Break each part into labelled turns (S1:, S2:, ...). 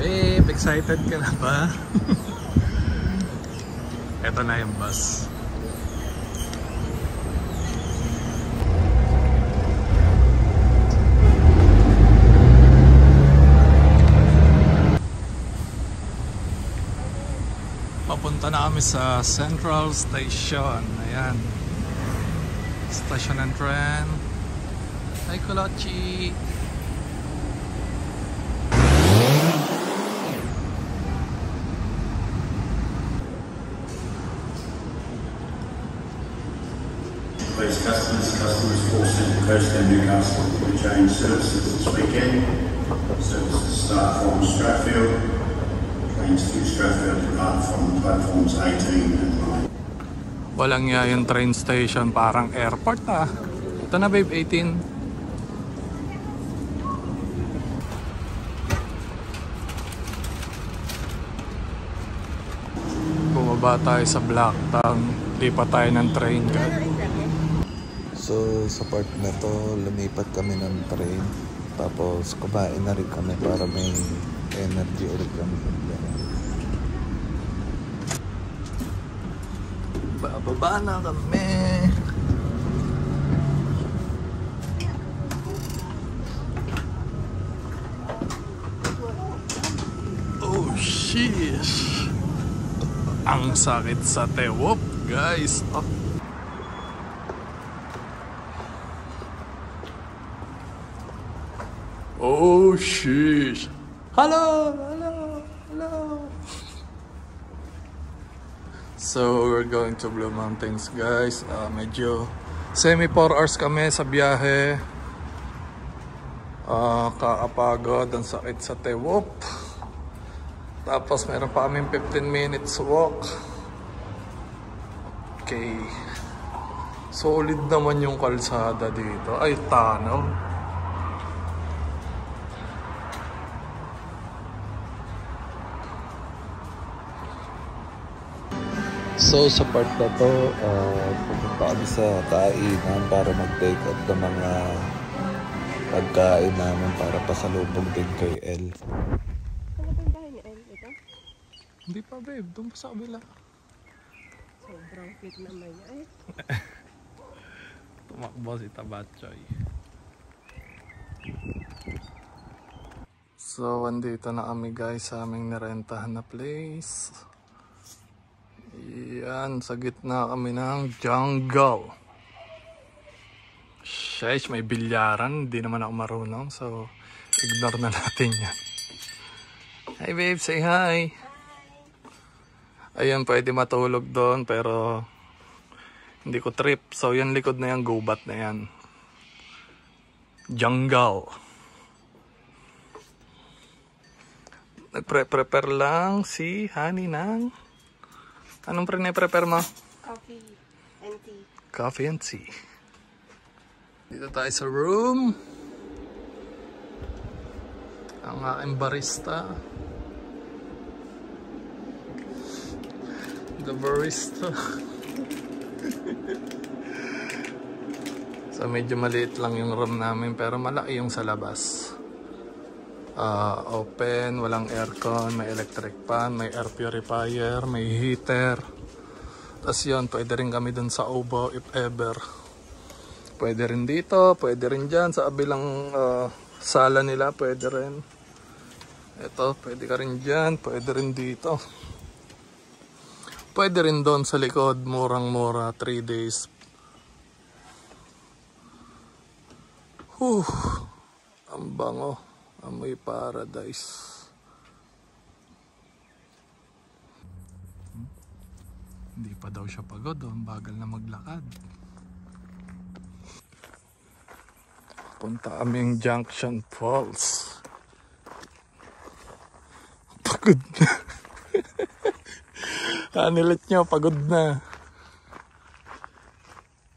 S1: Babe, excited ka na ba? Ito na yung bus. Papunta na kami sa Central Station. Ayan. Station ng tren. Hi, Kulachi!
S2: Please customers for Central Coast and Newcastle will change services this weekend. Services start from Strathfield. Trains to Strathfield depart from platforms 18 and 9.
S1: Walang nga yung train station, parang airport ah. Ito na babe, 18. Bumaba tayo sa Blacktown. Lipat tayo ng train guys.
S3: So sa part na to, lumipat kami ng train. Tapos kumain na rin kami para may energy ulit kami. Bababa na kami.
S1: Oh sheesh. Ang sakit sa tewop guys. Oh. Oh sheesh. Hello, hello, hello. So we're going to Blue Mountains guys. Medyo semi 4 hours kami sa biyahe. Kakapagod, ang sakit sa tewop. Tapos meron pa kaming 15 minutes walk. Okay. Solid naman yung kalsada dito. Ay, tanaw.
S3: So sa part na to, pupunta kami sa kainan para mag-take out ng mga pagkain namin para pasalubong din kay El.
S4: Ano ba yung bahay ni El? Ito?
S1: Hindi pa babe, doon pa sa kabila.
S4: Sobrang fit naman niya eh.
S1: Tumakbo si Tabatchoy. So, andito na kami guys sa aming nirentahan na place. Yan, sa gitna kami ng jungle. Sheesh, may bilyaran. Hindi naman ako marunong. So, ignore na natin yan. Hi babe, say hi. Ayan, pwede matulog doon. Pero, hindi ko trip. So, yan likod na yan. Gubat na yan. Jungle. Nagpre-prepare lang si Honey ng... Anong pre-prepare mo?
S4: Coffee and tea.
S1: Coffee and tea. Dito tayo sa room. Ang aking barista. The barista. So medyo maliit lang yung room namin pero malaki yung sa labas. Open, walang aircon, may electric fan, may air purifier, may heater. Tapos yun, pwede rin kami dun sa Obo if ever. Pwede rin dito, pwede rin dyan sa abilang sala nila, pwede rin. Ito, pwede ka rin dyan, pwede rin dito. Pwede rin doon sa likod, murang-mura, 3 days. Ang bango. Amoy paradise. Hindi pa daw siya pagod, ang bagal na maglakad. Punta kaming Junction Falls. Pagod na. Kanilit nyo, pagod na.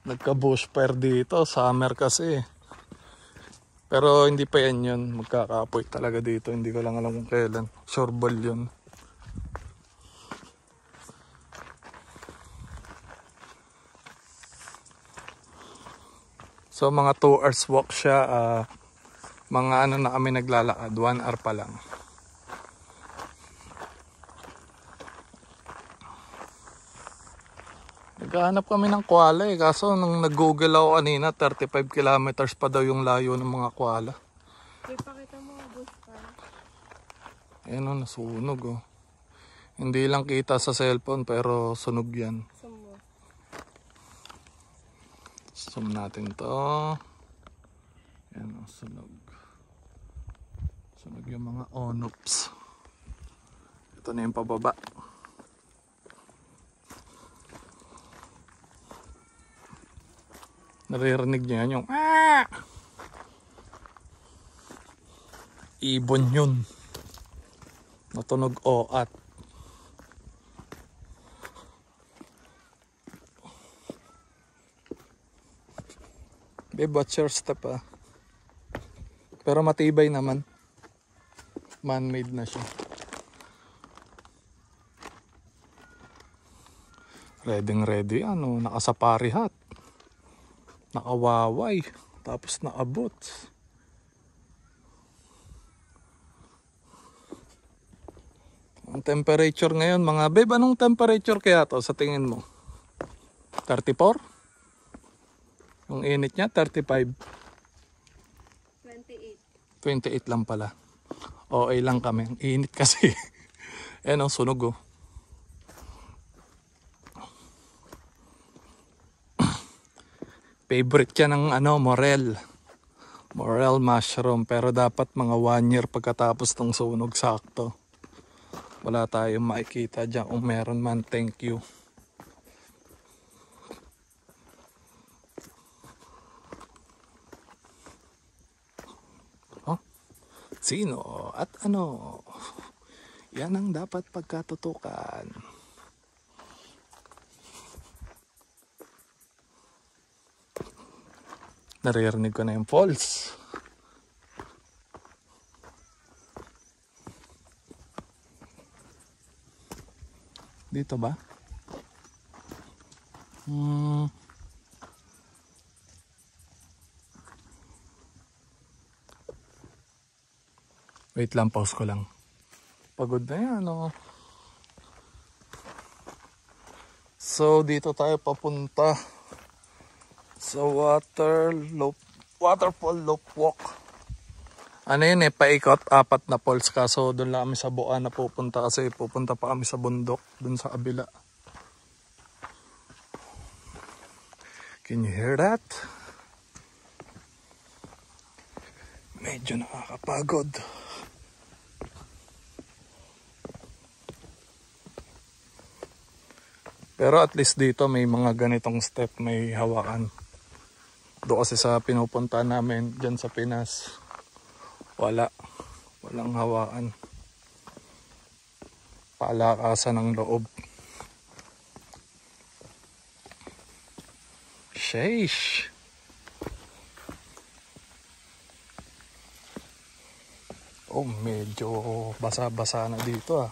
S1: Nagka-bush fire dito, summer kasi. Pero hindi pa yan yun. Magkakaapoy talaga dito. Hindi ko lang alam kung kailan. Sure ball yun. So mga 2 hours walk siya. Mga ano na kami naglalakad. 1 hour pa lang. Naghahanap kami ng koala eh. Kaso nung nag-google ako kanina, 35 kilometers pa daw yung layo ng mga koala.
S4: Uy, pakita mo, bus pa.
S1: Ayan o, nasunog oh. Hindi lang kita sa cellphone pero sunog yan.
S4: Sumo.
S1: Zoom natin to. Ayan o, sunog. Sunog yung mga onops. Ito na yung pababa. Naririnig niyo yan yung ibon yun. Natunog oat. Babe, watch your step ah. Pero matibay naman. Man-made na siya. Ready ano, nakasapari hat. Nakawaway. Tapos naabot. Ang temperature ngayon mga babe, anong temperature kaya to sa tingin mo? 34? Yung init niya, 35.
S4: 28.
S1: 28 lang pala. Okay lang kami. Ang init kasi. Ayan ang sunog oh. Favorite yan ng ano, morel. Morel mushroom. Pero dapat mga 1 year pagkatapos ng sunog sakto. Wala tayong makikita dyan. Kung meron man, thank you. Oh, sino at ano? Yan ang dapat pagkatutukan. Naririnig ko na yung falls. Dito ba? Wait lang, pause ko lang. Pagod na yan, oh. So, dito tayo papunta sa waterfall loop walk. Ano yun eh, paikot, 4 na falls. Kaso doon lang kami sa Buan na pupunta kasi pupunta pa kami sa bundok, doon sa kabila. Can you hear that? Medyo nakakapagod. Pero at least dito may mga ganitong step, may hawakan. Doon kasi sa pinupunta namin dyan sa Pinas, walang hawakan. Palakasan ng loob. Sheesh. Oh, medyo basa-basa na dito ah.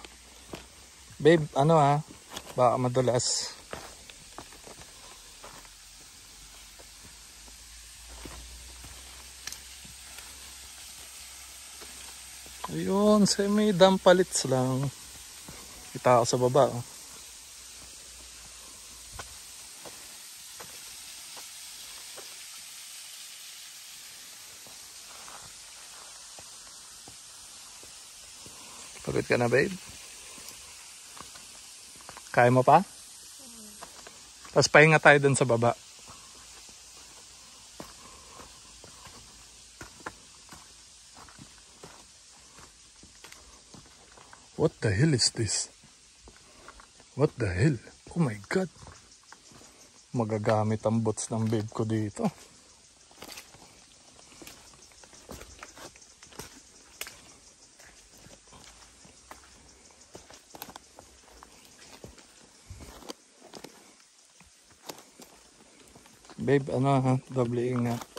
S1: Babe, ano ah, baka madulas. Ayun, semi-dampalits lang. Kita ako sa baba. Oh. Pagod ka na, babe? Kaya mo pa? Tapos pahinga tayo dun sa baba. What the hell is this? What the hell? Oh my God. Magagamit ang boots ng babe ko dito. Babe, ano ha? Doble ingat.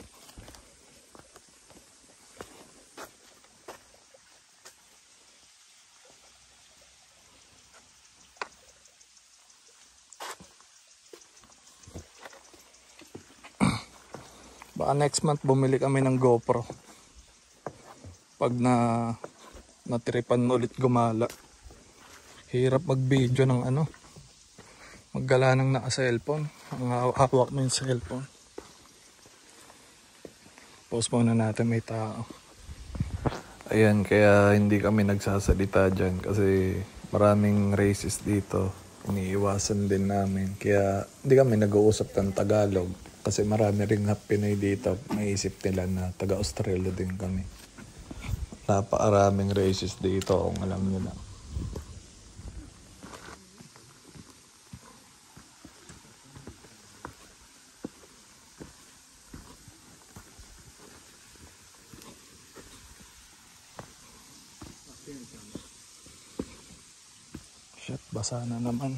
S1: Baka next month bumili kami ng GoPro. Pag natripan ulit gumala. Hirap mag-video ng ano, Maggala ng naka-cellphone. Ang hawak mo yung cellphone. Pause muna natin, may tao.
S3: Ayan, kaya hindi kami nagsasalita dyan kasi maraming racist dito. Iniiwasan din namin. Kaya hindi kami nag-uusap ng Tagalog kasi marami ring Pinoy dito. Maisip nila na taga-Australia din kami. Napakaraming racist dito kung alam nyo lang.
S1: Shit, basa na naman.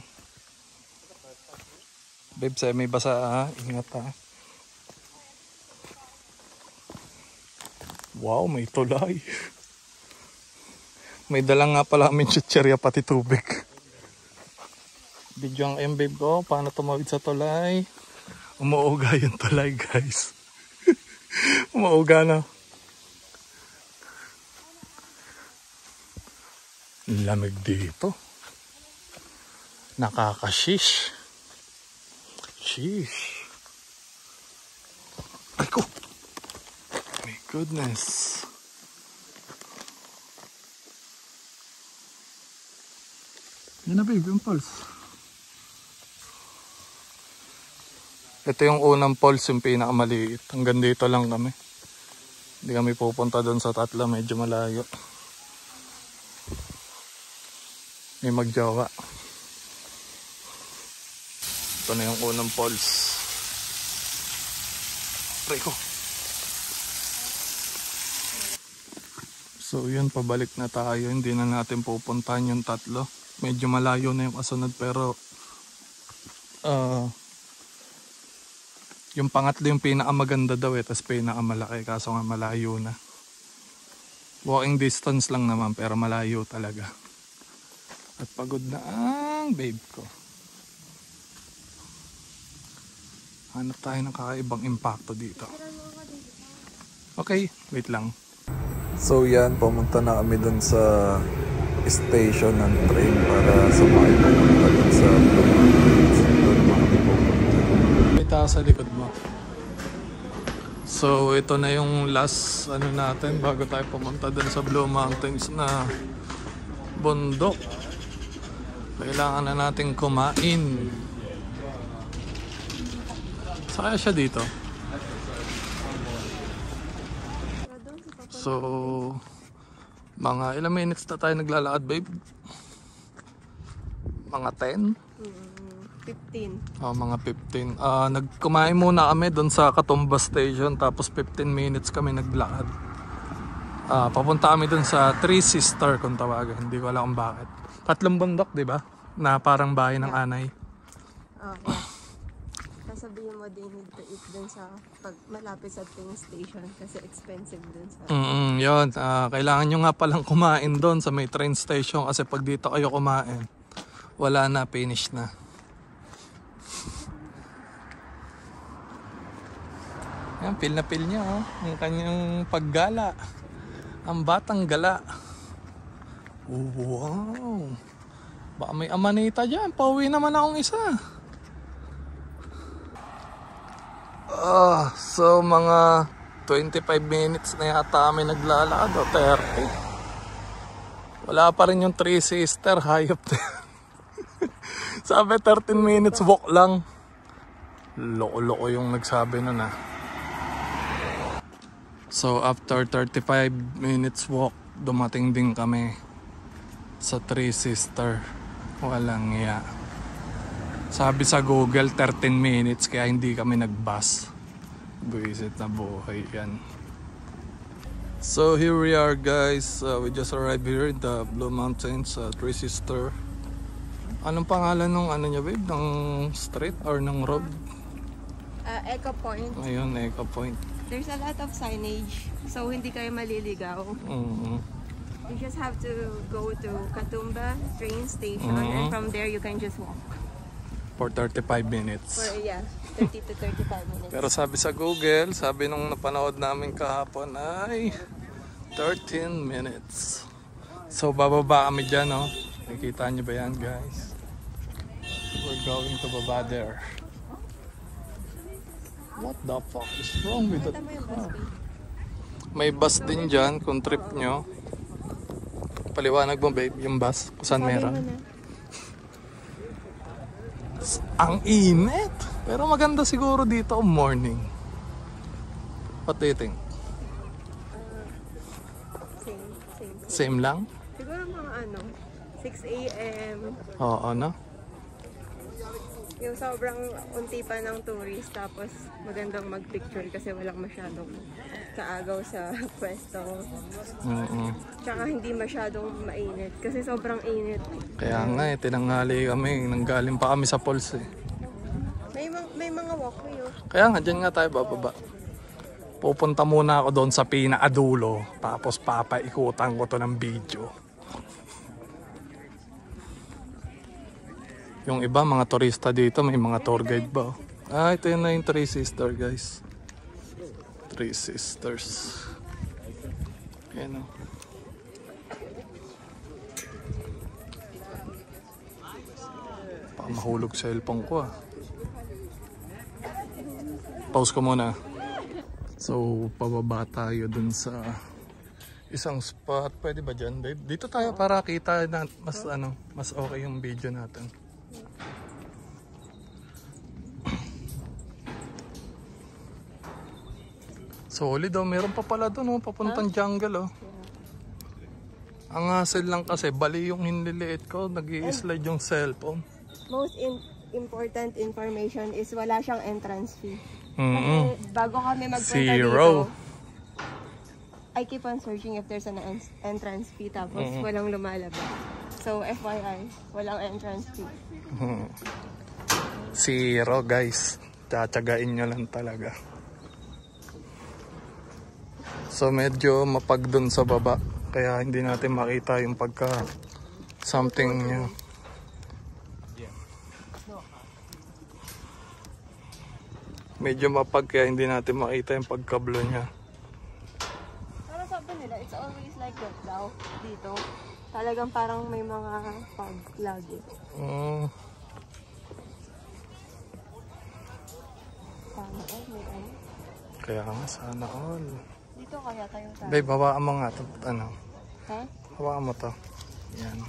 S1: Babe, sa'yo may basa ha. Ingat ha. Wow, may tulay. May dalang nga pala kami chicherya pati tubig. Video ang babe ko. Paano tumawid sa tulay? Umuuga yung tulay, guys. Umuuga na. Lamig dito. Nakakashish. Sheesh. Ay ko. My goodness. Yan na babe, yung pulse. Ito yung unang pulse, yung pinakamaliit. Hanggang dito lang kami. Hindi kami pupunta doon sa tatlo, medyo malayo. May magjawa. Ito na yung unang pulse. Pray ko. So yun, pabalik na tayo. Hindi na natin pupuntahan yung tatlo. Medyo malayo na yung kasunod pero yung pangatlo yung pinakamaganda daw tapos pinakamalaki kaso nga malayo na. Walking distance lang naman pero malayo talaga. At pagod na ang babe ko. Hanap tayo ng kakaibang impacto dito. Okay, wait lang.
S3: So yan, pumunta na kami dun sa station ng train para sumakay pumunta dun sa
S1: May tao sa likod mo. So ito na yung last ano natin bago tayo pumunta dun sa Blue Mountains na bundok. Kailangan na natin kumain. Saka siya dito. So, mga ilang minutes na tayo naglalakad, babe? Mga 10?
S4: 15.
S1: Oh, mga 15. Nagkumain muna kami doon sa Katoomba Station tapos 15 minutes kami naglakad. Papunta kami doon sa Three Sister kung tawagan. Hindi ko alam kung bakit. Tatlong bundok, di ba? Na parang bahay ng anay.
S4: Yeah. Sabihin mo din need to eat dun sa pag malapit sa train station kasi expensive dun sa
S1: yun, kailangan nyo nga palang kumain doon sa may train station kasi pag dito kayo kumain wala na, finish na. Yan, feel na feel niya ang kanyang paggala, ang batang gala. Wow, baka may amanita dyan, pauwi naman akong isa. So mga 25 minutes na yata kami naglalakad o 30. Wala pa rin yung Three Sister, hayop na. Sabi 13 minutes walk lang. Loko-loko yung nagsabi nun . So after 35 minutes walk, dumating din kami sa Three Sister. Walang iya. Sabi sa Google 13 minutes kaya hindi kami nag-bus. Buisit na buhay yan. So here we are guys. We just arrived here in the Blue Mountains, Three Sister. Anong pangalan ng ano niya babe? Ng street or ng road?
S4: Echo Point.
S1: Ayun, Echo Point.
S4: There's a lot of signage so hindi kayo maliligaw. You just have to go to Katoomba train station and from there you can just walk.
S1: For 35 minutes.
S4: For 30 to 35 minutes.
S1: Pero sabi sa Google, sabi nung napanood namin kahapon ay 13 minutes. So bababa kami dyan, no? Nakikita nyo ba yan, guys? We're going to baba there. What the fuck is wrong with that car? May bus din dyan kung trip nyo. Paliwanag mo babe yung bus kung saan meron. Ang init! Pero maganda siguro dito morning. What do you think? Same lang?
S4: Siguro mga 6 a.m.
S1: Oo, no?
S4: Yung sobrang unti pa ng tourist, tapos magandang mag-picture kasi walang masyadong kaagaw sa pwesto. Tsaka hindi masyadong mainit kasi sobrang init.
S1: Kaya nga tinanghali kami, nanggaling pa kami sa falls eh.
S4: May mga walkway oh.
S1: Kaya nga, dyan nga tayo bababa. Pupunta muna ako doon sa pinakadulo, tapos papaikutan ko to ng video. Yung iba, mga turista dito, may mga tour guide ba? Ah, ito yun na yung Three Sisters, guys. Three Sisters. Ayan o. Mahulog sa cellphone ko ah. Pause ko muna. So, pababa tayo dun sa isang spot. Pwede ba dyan, babe? Dito tayo para kita na mas okay yung video natin. Solid daw, meron pa pala doon, papuntang jungle oh. Ang hassle lang kasi, bali yung hinliliit ko, nag-i-slide yung cellphone.
S4: Most important information is wala siyang entrance fee. Kasi bago kami magpunta dito, I keep on searching if there's an entrance fee, tapos walang lumalabas. So FYI, walang entrance fee.
S1: Zero guys, tsatsagain nyo lang talaga. So medyo mapag dun sa baba, kaya hindi natin makita yung pagka something nyo. Medyo mapag kaya hindi natin makita yung pagkablo niya.
S4: Pero sabi nila, it's always like that daw dito. Talagang parang may mga fog lagi. Sana all, may ano.
S1: Kaya nga, sana all.
S4: Dito kaya tayo tayo.
S1: Babe, hawaan mo nga ito. Ano?
S4: Ha?
S1: Hawaan mo to. Yan.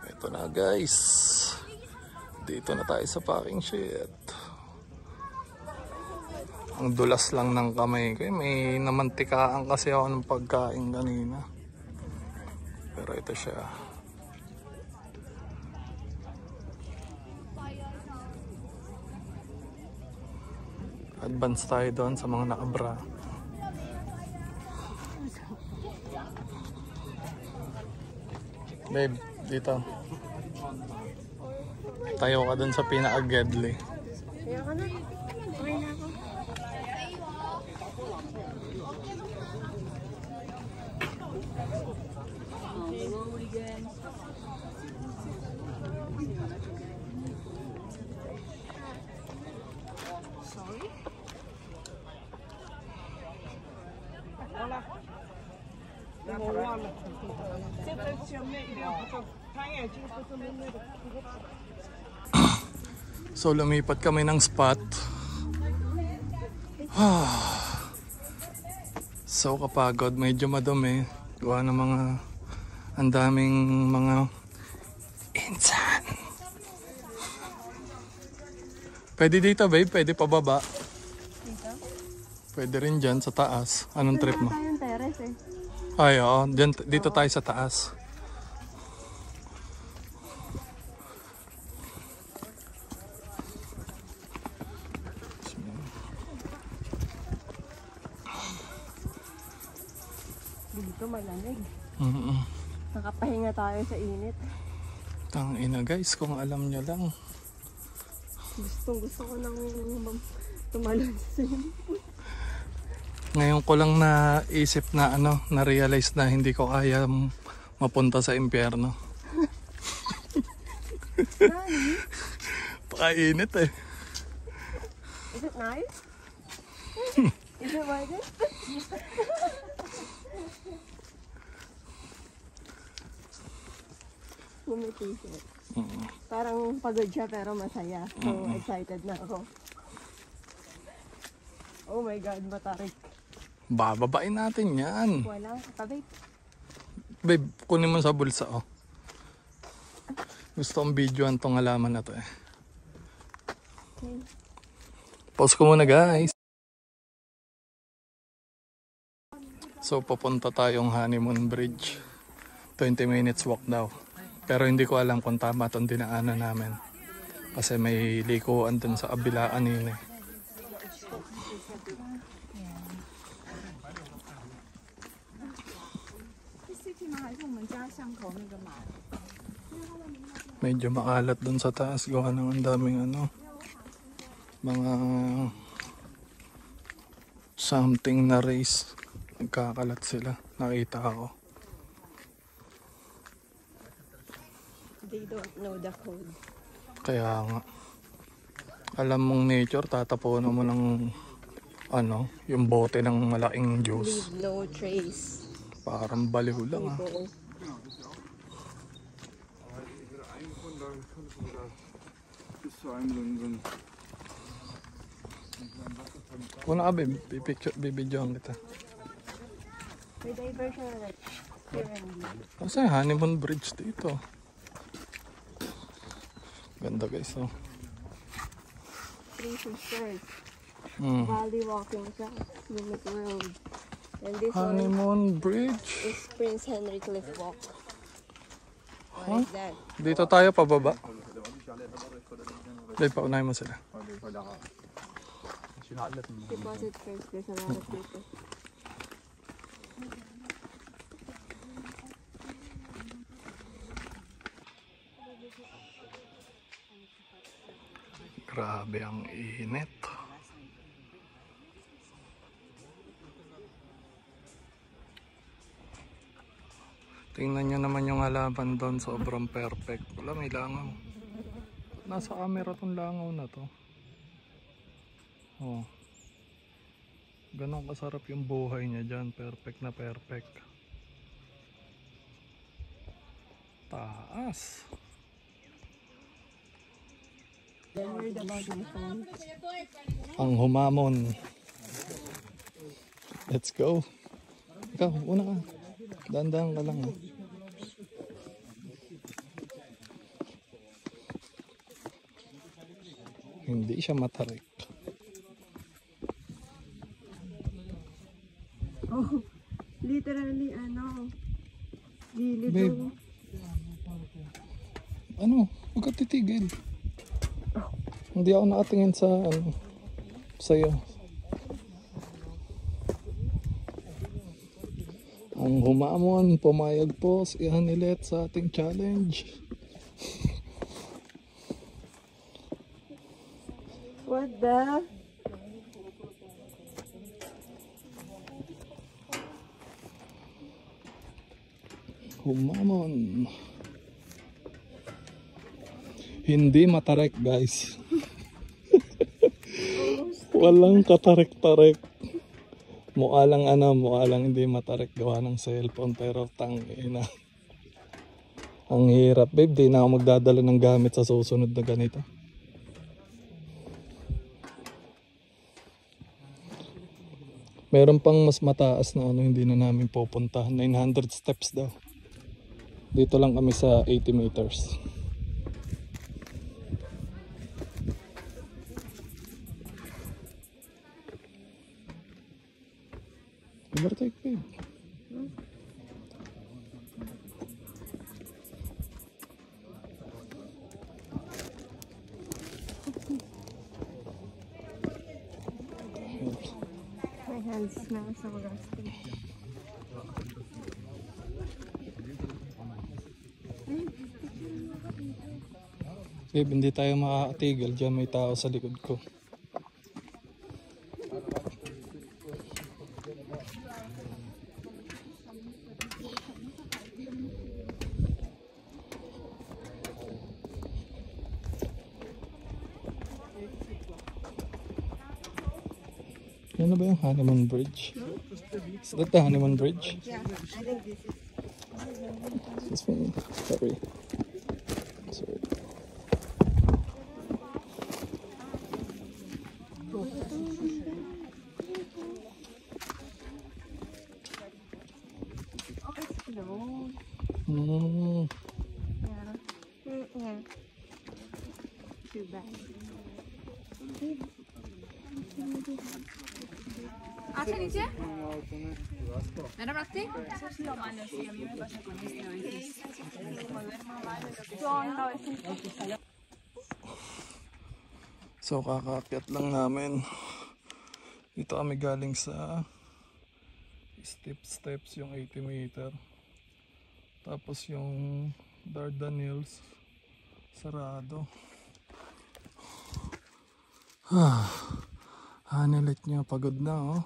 S1: Ito na guys. Dito na tayo sa parking shed. Ang dulas lang ng kamay ko. May namantikaan kasi ako ng pagkain kanina. Pero ito siya. Advance tayo doon sa mga nakabra. Babe, dito. Tayo ka doon sa pinaka-gedli.
S4: Kaya ka na. Okay na ako. Sorry?
S1: So lumipat kami ng spot. So kapagod, medyo madumi. Gawa ng mga ang daming mga insan. Pwede dito babe, pwede pababa.
S4: Dito?
S1: Pwede rin dyan sa taas. Anong trip mo?
S4: Wala tayong terrace eh.
S1: Ay oo, dito tayo sa taas.
S4: Dito malamig.
S1: Mm-mm.
S4: Nakapahinga tayo sa init.
S1: Tangina guys, kung alam nyo lang.
S4: Gusto ko nang tumalon sa swimming pool.
S1: Ngayon ko lang naisip na na-realize na hindi ko kaya mapunta sa impyerno.
S4: Nice.
S1: Pakainit eh.
S4: Is it nice? Is it worth it? Ngumiti siya. Parang pagod siya pero masaya. So excited na ako. Oh my God, matarik.
S1: Bababain natin yan.
S4: Wala, babe.
S1: Babe, kunin mo sa bulsa oh. Gusto kong videoan tong halaman na to eh.
S4: Okay.
S1: Pause ko muna guys. So papunta tayong Honeymoon Bridge. 20 minutes walk daw. Pero hindi ko alam kung tama itong dinaanan namin. Kasi may likuan dun sa kabilaan yun eh. Medyo makalat dun sa taas. Gawa ng ang daming ano. Mga something na race. Nagkakalat sila. Nakita ako.
S4: They don't know the code.
S1: Kaya nga. Alam mong nature, tatapunan mo ng ano, yung bote ng malaking juice.
S4: Leave no trace.
S1: Parang baliw lang ah.
S4: Oo.
S1: Una ka babe, bibidyoan kita.
S4: May diversion like here and there.
S1: Kasi Honeymoon Bridge dito. Ganda guys oh.
S4: Three sisters. Valley walking track. Unit Road. And this
S1: Honeymoon
S4: one
S1: Bridge.
S4: is Prince Henry Cliff Walk. What
S1: Huh?
S4: is that?
S1: Dito tayo pababa. Babe, paunahin mo sila.
S4: Deposit first. There's a lot of people.
S1: Grabe ang init. Tingnan nyo naman yung halaman doon, sobrang perfect. Wala, may langaw. Nasa camera tong langaw na to. Oh. Ganon kasarap yung buhay niya dyan. Perfect na perfect. Taas.
S4: I heard about my phone.
S1: Ang humamon. Let's go. Ikaw, una ka. Dandan ka lang. Hindi siya matarik.
S4: Oh, literally ano. Gilid
S1: Babe.
S4: yung...
S1: Ano? Huwag ka titigil. Hindi ako nakatingin sa ano sa'yo. Ang humamon, pumayag po si Hanilet sa ating challenge.
S4: What the?
S1: Humamon. Hindi matarik guys. Walang katarik-tarik. Mukha lang hindi matarik gawa ng cellphone pero tangina. Ang hirap babe, di na ako magdadala ng gamit sa susunod na ganito. Meron pang mas mataas na ano hindi na namin pupuntahan. 900 steps daw. Dito lang kami sa 80 meters. Overtake babe.
S4: My hands smell so rusty.
S1: Babe, hindi tayo makakatigil. Diyan may tao sa likod ko. Ano ba yung Honeymoon Bridge? Is that the Honeymoon Bridge?
S4: Yeah, I think this is.
S1: This one. Sorry. Sorry.
S4: Yeah. Too bad.
S5: ¿Hacia inicia? ¿Era práctic?
S1: So kakaakyat lang namin. Dito kami galing sa steps yung 80 meter. Tapos yung Dardanelles sarado. Hanilit niya, pagod na oh.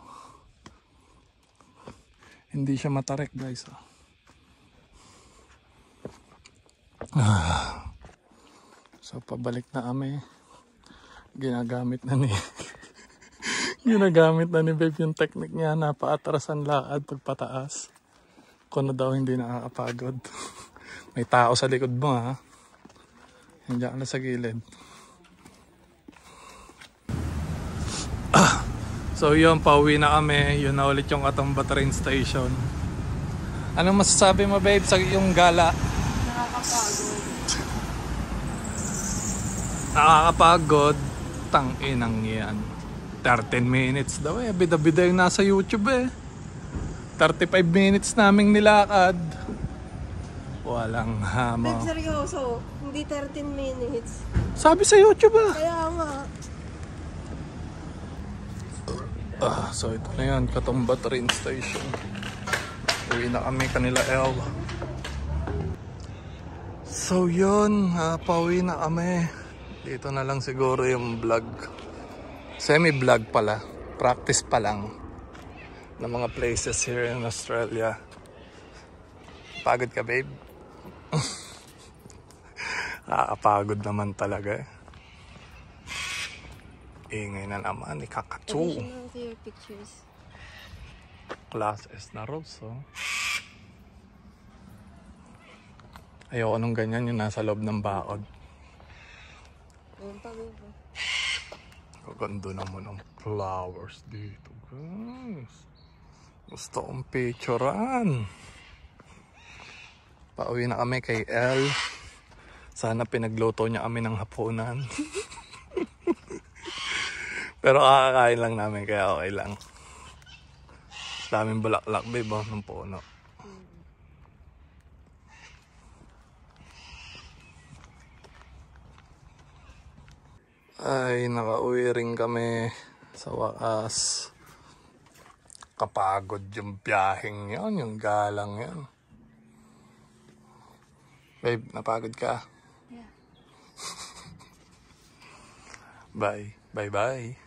S1: Hindi siya matarek guys oh. So pabalik na kami. Ginagamit na ni Babe yung technique niya na paatras ang lakad pagpataas. Kung daw hindi nakakapagod. May tao sa likod mo ha. Hindi ka na sa gilid. So yun, pauwi na kami. Yun na ulit yung Katumba train station. Anong masasabi mo babe sa yung gala? Nakakapagod. Tang-inang yan. 13 minutes daw eh. Bida-bida yung nasa YouTube eh. 35 minutes naming nilakad. Walang hama.
S4: Babe, seryoso. Hindi 13 minutes.
S1: Sabi sa YouTube ah.
S4: Kaya nga.
S1: So ito na yan, Katumba train station. Uwi na kami kanila El. So yun, pauwi na kami. Dito na lang siguro yung vlog. Semi-vlog pala. Practice pa lang ng mga places here in Australia. Pagod ka babe? Nakakapagod naman talaga eh. Ingay na naman, ikakatsu.
S4: Additional to your pictures.
S1: Class S na rose, oh. Ayoko nung ganyan yung nasa loob ng bakod.
S4: Ayun pa, babe.
S1: Kaganda naman ng flowers dito, guys. Gusto kong picturean. Pauwi na kami kay El. Sana pinagluto niya kami ng hapunan. Pero kakakain lang namin kaya okay lang. Daming bulaklak babe oh, ng puno. Ay, nakauwi rin kami sa wakas. Kapagod yung biyaheng yun, yung galang yun. Babe, napagod ka?
S5: Yeah.
S1: Bye. Bye-bye.